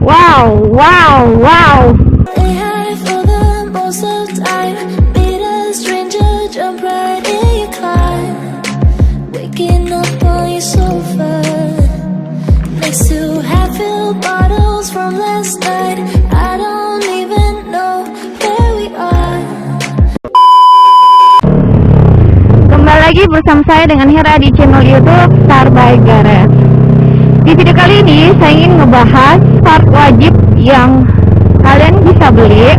Wow, wow, wow. Kembali lagi bersama saya dengan Hera di channel YouTube Star by Gareth. Di video kali ini saya ingin ngebahas part wajib yang kalian bisa beli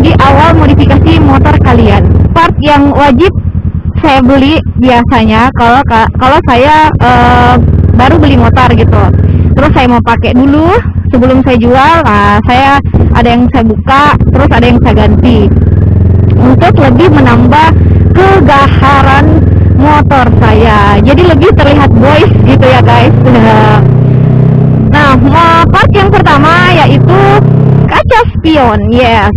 di awal modifikasi motor kalian. Part yang wajib saya beli biasanya kalau saya baru beli motor gitu. Terus saya mau pakai dulu sebelum saya jual. Nah, saya ada yang saya buka, terus ada yang saya ganti untuk lebih menambah kegaharan motor saya, jadi lebih terlihat boys gitu ya guys. Nah, part yang pertama yaitu kaca spion. Yes,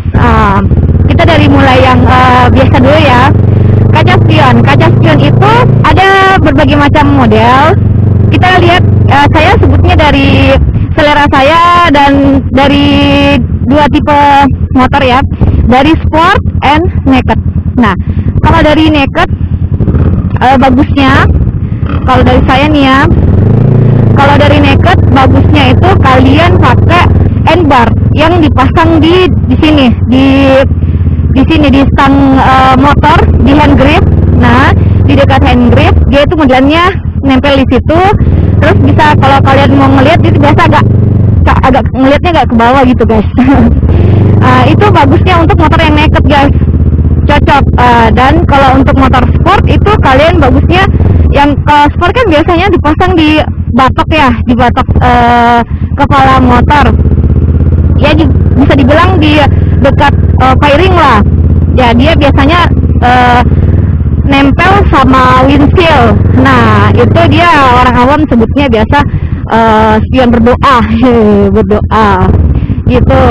kita dari mulai yang biasa dulu ya. Kaca spion itu ada berbagai macam model. Kita lihat, saya sebutnya dari selera saya dan dari dua tipe motor ya, dari sport and naked. Nah, kalau dari naked bagusnya, kalau dari saya nih ya, kalau dari naked bagusnya itu kalian pakai N-bar yang dipasang di sini, di sini di stang motor, di hand grip. Nah, di dekat hand grip dia itu modelnya nempel di situ. Terus bisa kalau kalian mau ngelihat itu biasa agak ngelihatnya agak ke bawah gitu guys. Itu bagusnya untuk motor yang naked guys, cocok. Dan kalau untuk motor sport itu kalian bagusnya yang sport kan biasanya dipasang di batok ya, di batok kepala motor ya, bisa dibilang di dekat fairing lah ya. Dia biasanya nempel sama windshield. Nah, itu dia orang awam sebutnya biasa spion berdoa. Berdoa gitu.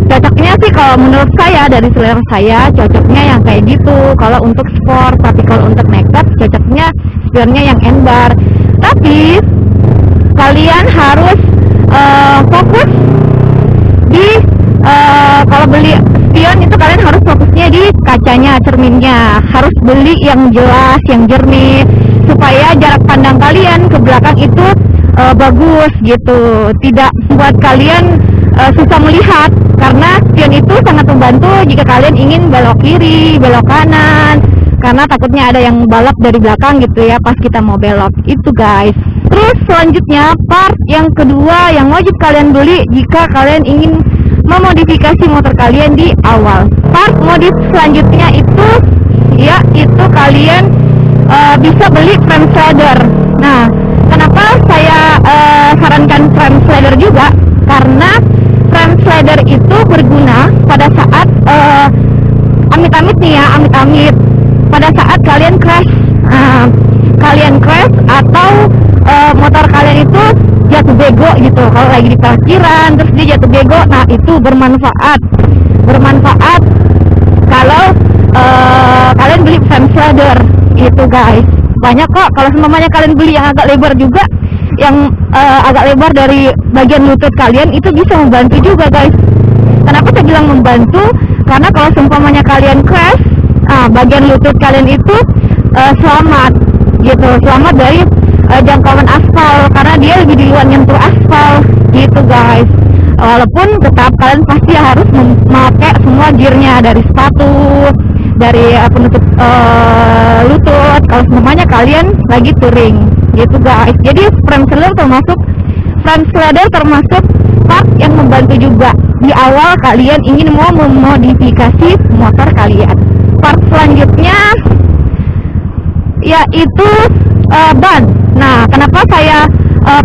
Cocoknya sih kalau menurut saya, dari selera saya cocoknya yang kayak gitu kalau untuk sport. Tapi kalau untuk naked cocoknya spionnya yang N-bar. Tapi kalian harus fokus di kalau beli spion itu kalian harus fokusnya di kacanya, cerminnya harus beli yang jelas, yang jernih, supaya jarak pandang kalian ke belakang itu bagus gitu, tidak buat kalian susah melihat, karena spion itu sangat membantu jika kalian ingin belok kiri, belok kanan, karena takutnya ada yang balap dari belakang gitu ya pas kita mau belok itu guys. Terus selanjutnya part yang kedua yang wajib kalian beli jika kalian ingin memodifikasi motor kalian di awal. Part modif selanjutnya itu ya, itu kalian bisa beli frame slider. Nah, kenapa saya sarankan frame slider juga? Karena frame slider itu berguna pada saat amit-amit nih ya, amit-amit pada saat kalian crash atau motor kalian itu jatuh bego gitu. Kalau lagi di parkiran terus dia jatuh bego, nah itu bermanfaat kalau kalian beli frame slider itu guys. Banyak kok kalau semuanya kalian beli yang agak lebar juga, yang agak lebar dari bagian lutut kalian, itu bisa membantu juga guys. Kenapa saya bilang membantu? Karena kalau seumpamanya kalian crash, bagian lutut kalian itu selamat gitu, selamat dari jangkauan aspal, karena dia lebih duluan nyentuh aspal gitu guys. Walaupun tetap kalian pasti harus memakai semua gearnya, dari sepatu, dari penutup lutut kalau semuanya kalian lagi touring gitu guys. Jadi frame slider termasuk part yang membantu juga di awal kalian ingin mau memodifikasi motor kalian. Part selanjutnya yaitu ban. Nah, kenapa saya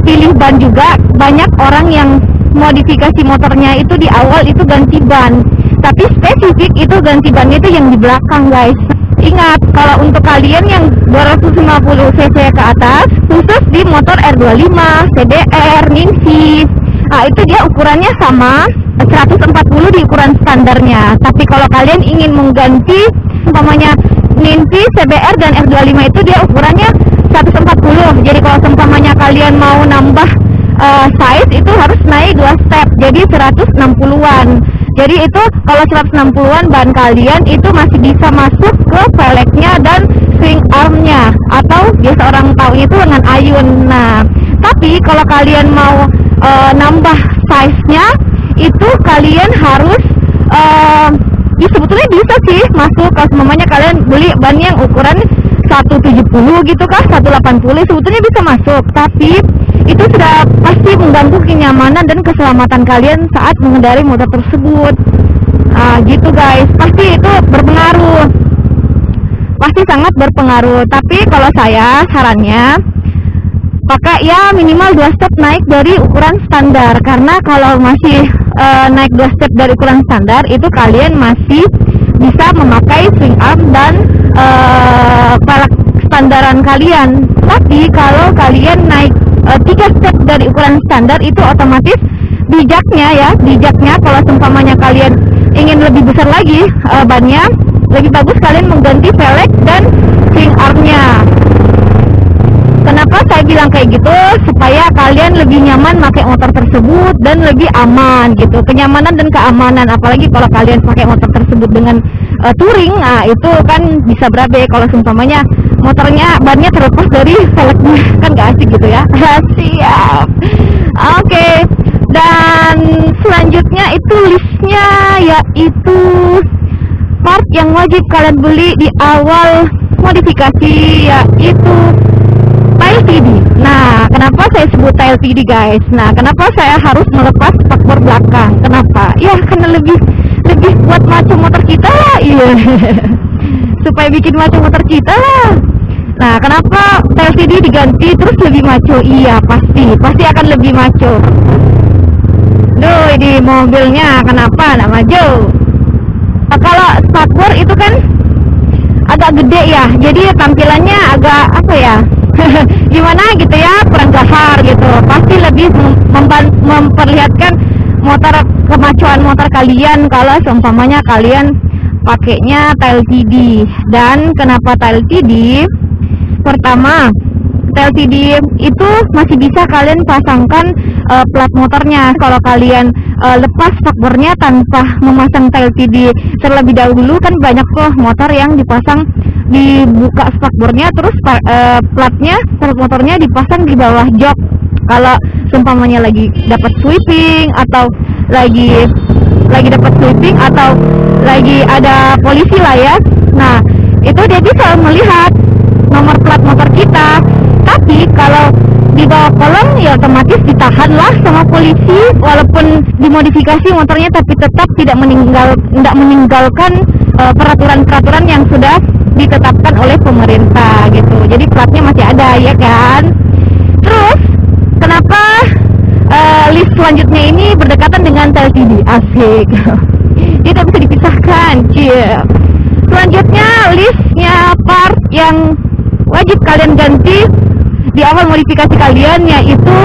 pilih ban juga? Banyak orang yang modifikasi motornya itu di awal itu ganti ban, tapi spesifik itu ganti bannya itu yang di belakang guys. Ingat, kalau untuk kalian yang 250 cc ke atas, khusus di motor R25, CBR, Ninvi, itu dia ukurannya sama 140 di ukuran standarnya. Tapi kalau kalian ingin mengganti umpamanya Ninvi, CBR dan R25 itu dia ukurannya 140. Jadi kalau umpamanya kalian mau nambah size itu harus naik 2 step. Jadi menjadi 160-an. Jadi itu kalau 160-an ban kalian itu masih bisa masuk ke velgnya dan swing armnya, atau biasa orang tahu itu dengan ayun. Nah, tapi kalau kalian mau nambah size-nya, itu kalian harus ya sebetulnya bisa sih masuk. Kalau semuanya kalian beli ban yang ukuran 170 gitu kah, 180, sebetulnya bisa masuk, tapi itu sudah pasti mengganggu kenyamanan dan keselamatan kalian saat mengendarai motor tersebut. Gitu guys, pasti itu berpengaruh, pasti sangat berpengaruh. Tapi kalau saya sarannya pakai ya minimal 2 step naik dari ukuran standar, karena kalau masih naik 2 step dari ukuran standar itu kalian masih bisa memakai swing arm dan velg standaran kalian. Tapi kalau kalian naik 3 step dari ukuran standar itu otomatis bijaknya kalau seumpamanya kalian ingin lebih besar lagi bannya, lebih bagus kalian mengganti velg dan swing armnya. Kenapa saya bilang kayak gitu? Supaya kalian lebih nyaman pakai motor tersebut dan lebih aman gitu. Kenyamanan dan keamanan, apalagi kalau kalian pakai motor tersebut dengan touring, itu kan bisa berabe kalau seumpamanya motornya bannya terlepas dari velgnya, kan gak asik gitu ya. Siap. Oke. Dan selanjutnya itu listnya, yaitu part yang wajib kalian beli di awal modifikasi, yaitu tail TD. Nah, kenapa saya sebut tail TD guys? Nah, kenapa saya harus melepas spakbor belakang? Kenapa? Ya, karena lebih buat maco motor kita lah, iya. Supaya bikin maco motor kita lah. Nah, kenapa tail TD diganti terus lebih maco? Iya, pasti akan lebih maco. Duh, di mobilnya kenapa nggak maju? Kalau spakbor itu kan agak gede ya, jadi tampilannya agak apa ya? Gimana gitu ya, kurang gahar gitu. Pasti lebih memperlihatkan kemacuan motor kalian kalau seumpamanya kalian pakainya tail TD. Dan kenapa tail TD? Pertama, tail TD itu masih bisa kalian pasangkan plat motornya. Kalau kalian lepas spakbornya tanpa memasang tail TD terlebih dahulu, kan banyak kok motor yang dipasang, dibuka spakbornya terus plat motornya dipasang di bawah jok. Kalau seumpamanya lagi dapat sweeping atau lagi dapat sweeping atau lagi ada polisi lah ya. Nah, itu dia bisa melihat nomor plat motor kita. Tapi kalau di bawah kolong ya otomatis ditahan lah sama polisi, walaupun dimodifikasi motornya, tapi tetap tidak meninggalkan peraturan-peraturan yang sudah ditetapkan oleh pemerintah gitu. Jadi platnya masih ada ya kan. Terus kenapa list selanjutnya ini berdekatan dengan tail TD? Asik. Dia tak bisa dipisahkan. Selanjutnya listnya part yang wajib kalian ganti di awal modifikasi kalian, yaitu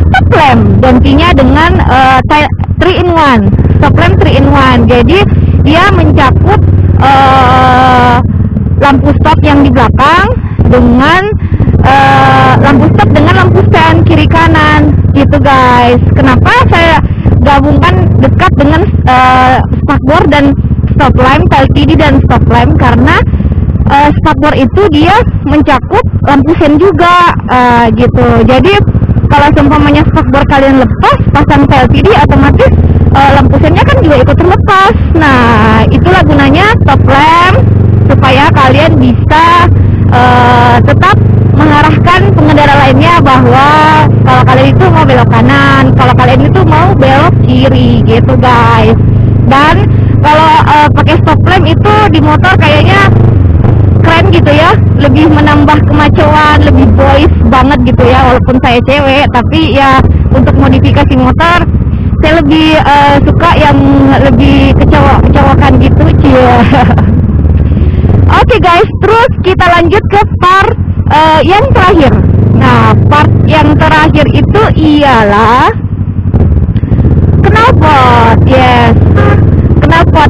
stop lamp. Gantinya dengan 3-in-1, stop lamp 3-in-1. Jadi dia mencakup lampu stop yang di belakang dengan lampu stop dengan lampu stand kiri kanan gitu guys. Kenapa saya gabungkan dekat dengan spakbor dan stop lamp, tail TD dan stop lamp? Karena spakbor itu dia mencakup lampu sen juga gitu. Jadi kalau seumpamanya spakbor kalian lepas, pasang tail TD, otomatis lampu sennya kan juga ikut terlepas. Nah, itulah gunanya stop lamp, supaya kalian bisa tetap mengarahkan pengendara lainnya bahwa kalau kalian itu mau belok kanan, kalau kalian itu mau belok kiri gitu guys. Dan kalau pakai stop lamp itu di motor kayaknya keren gitu ya, lebih menambah kemacuan, lebih boys banget gitu ya. Walaupun saya cewek, tapi ya untuk modifikasi motor saya lebih suka yang lebih kecowokan gitu. Oke guys, terus kita lanjut ke part yang terakhir. Nah, part yang terakhir itu ialah knalpot. Yes, knalpot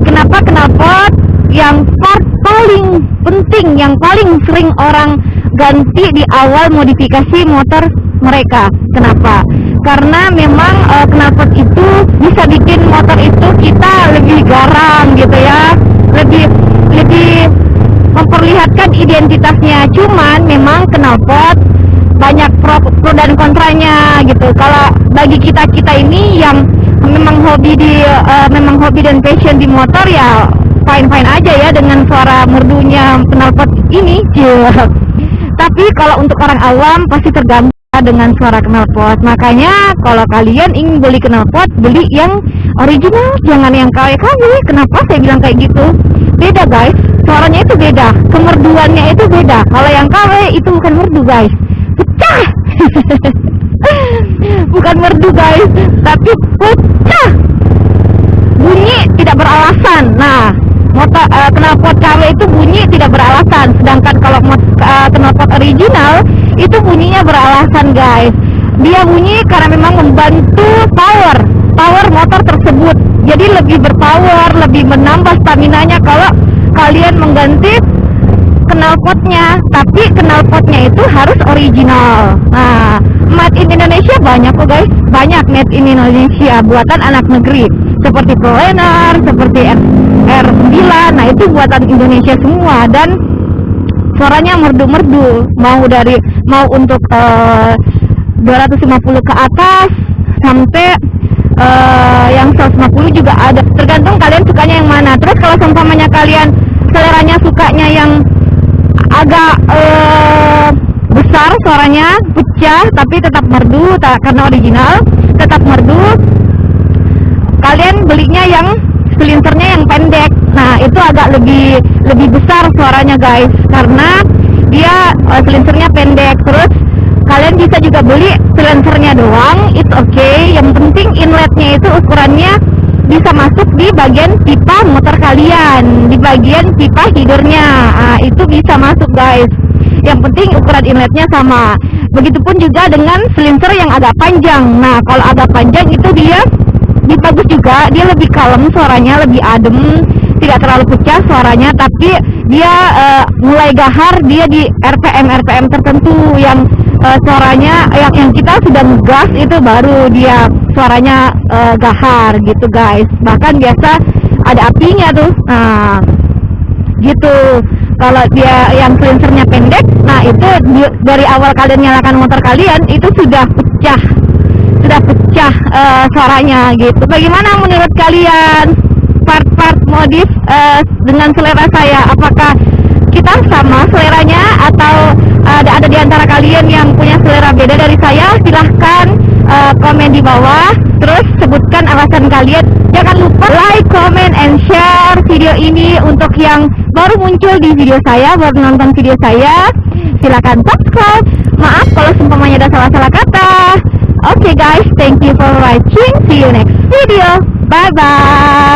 yang part paling penting, yang paling sering orang ganti di awal modifikasi motor mereka. Kenapa? Karena memang knalpot itu di garang gitu ya, lebih memperlihatkan identitasnya. Cuman memang knalpot banyak pro dan kontranya gitu. Kalau bagi kita ini yang memang hobi dan passion di motor, ya fine aja ya dengan suara merdunya knalpot ini. Tapi kalau untuk orang awam pasti terganggu dengan suara knalpot. Makanya kalau kalian ingin beli knalpot, beli yang original, jangan yang KW. Kenapa saya bilang kayak gitu? Beda guys, suaranya itu beda, kemerduannya itu beda. Kalau yang KW itu bukan merdu guys, pecah. Bukan merdu guys, tapi pecah, bunyi tidak beralasan. Nah, motor knalpot KW itu bunyi tidak beralasan, sedangkan kalau knalpot original itu bunyinya beralasan guys. Dia bunyi karena memang membantu power motor tersebut, jadi lebih berpower, lebih menambah staminanya kalau kalian mengganti knalpotnya. Tapi knalpotnya itu harus original. Nah, made in Indonesia banyak kok guys, banyak made in Indonesia buatan anak negeri, seperti ProLiner, seperti R9. Nah, itu buatan Indonesia semua dan suaranya merdu-merdu, mau untuk 250 ke atas sampai yang 150 juga ada, tergantung kalian sukanya yang mana. Terus kalau seumpamanya kalian seleranya sukanya yang agak besar suaranya, pecah tapi tetap merdu, karena original tetap merdu, kalian belinya yang silindernya yang pendek. Nah, itu agak lebih besar suaranya guys, karena dia silindernya pendek. Terus kalian bisa juga beli silencernya doang, it's okay. Yang penting inletnya itu ukurannya bisa masuk di bagian pipa motor kalian, di bagian pipa hidurnya. Nah, itu bisa masuk guys. Yang penting ukuran inletnya sama. Begitupun juga dengan silincer yang agak panjang. Nah, kalau agak panjang itu dia bagus juga, dia lebih kalem suaranya, lebih adem, tidak terlalu pecah suaranya, tapi dia mulai gahar dia di RPM tertentu yang suaranya yang kita sudah ngegas itu baru dia suaranya gahar gitu guys. Bahkan biasa ada apinya tuh. Nah, gitu. Kalau dia yang silincernya pendek, nah itu dari awal kalian nyalakan motor kalian itu sudah pecah suaranya gitu. Bagaimana menurut kalian part-part modif dengan selera saya? Apakah kita sama seleranya atau ada di antara kalian yang punya selera beda dari saya? Silahkan komen di bawah, terus sebutkan alasan kalian. Jangan lupa like, comment, and share video ini untuk yang baru muncul di video saya, baru nonton video saya. Silahkan subscribe. Maaf kalau seumpamanya ada salah-salah kata. Okay guys, thank you for watching. See you next video. Bye bye.